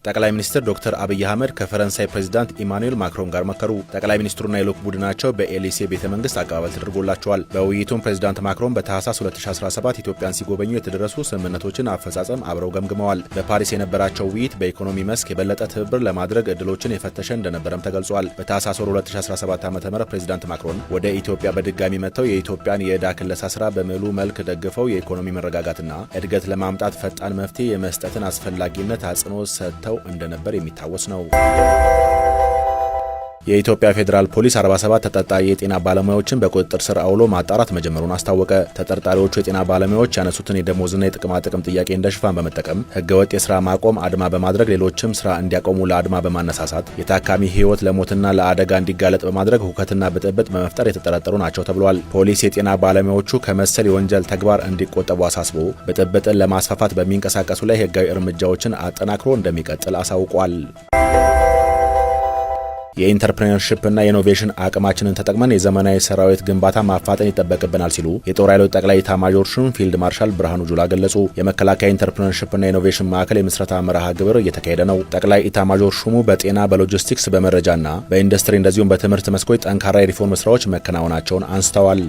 ጠቅላይ ሚኒስትር ዶክተር አብይ አህመድ ከፈረንሳይ ፕሬዝዳንት ኢማኑኤል ማክሮን ጋር መከሩ። ጠቅላይ ሚኒስትሩና የልዑክ ቡድናቸው በኤሊሴ ቤተመንግስት አቀባበል ተደርጎላቸዋል። በውይይቱም ፕሬዝዳንት ማክሮን በታህሳስ 2017 ኢትዮጵያን ሲጎበኙ የተደረሱ ስምምነቶችን አፈጻጸም አብረው ገምግመዋል። በፓሪስ የነበራቸው ውይይት በኢኮኖሚ መስክ የበለጠ ትብብር ለማድረግ እድሎችን የፈተሸ እንደነበረም ተገልጿል። በታህሳስ 2017 ዓ.ም ፕሬዝዳንት ማክሮን ወደ ኢትዮጵያ በድጋሚ መጥተው የኢትዮጵያን የዕዳ ክለሳ ስራ በሙሉ መልክ ደግፈው የኢኮኖሚ መረጋጋትና እድገት ለማምጣት ፈጣን መፍትሄ የመስጠትን አስፈላጊነት አጽንኦት ሰጥተው እንደነበር የሚታወስ ነው። የኢትዮጵያ ፌዴራል ፖሊስ 47 ተጠርጣሪ የጤና ባለሙያዎችን በቁጥጥር ስር አውሎ ማጣራት መጀመሩን አስታወቀ። ተጠርጣሪዎቹ የጤና ባለሙያዎች ያነሱትን የደሞዝና የጥቅማ ጥቅም ጥያቄ እንደ ሽፋን በመጠቀም ህገወጥ የስራ ማቆም አድማ በማድረግ ሌሎችም ስራ እንዲያቆሙ ለአድማ በማነሳሳት የታካሚ ህይወት ለሞትና ለአደጋ እንዲጋለጥ በማድረግ ሁከትና ብጥብጥ በመፍጠር የተጠረጠሩ ናቸው ተብሏል። ፖሊስ የጤና ባለሙያዎቹ ከመሰል የወንጀል ተግባር እንዲቆጠቡ አሳስቦ ብጥብጥን ለማስፋፋት በሚንቀሳቀሱ ላይ ህጋዊ እርምጃዎችን አጠናክሮ እንደሚቀጥል አሳውቋል። የኢንተርፕረነርሺፕ እና የኢኖቬሽን አቅማችንን ተጠቅመን የዘመናዊ ሰራዊት ግንባታ ማፋጠን ይጠበቅብናል ሲሉ የጦር ኃይሎች ጠቅላይ ኤታማዦር ሹም ፊልድ ማርሻል ብርሃኑ ጁላ ገለጹ። የመከላከያ ኢንተርፕረነርሺፕ እና ኢኖቬሽን ማዕከል የምስረታ መርሃ ግብር እየተካሄደ ነው። ጠቅላይ ኤታማዦር ሹሙ በጤና፣ በሎጂስቲክስ፣ በመረጃና በኢንዱስትሪ እንደዚሁም በትምህርት መስኮች ጠንካራ የሪፎርም ስራዎች መከናወናቸውን አንስተዋል።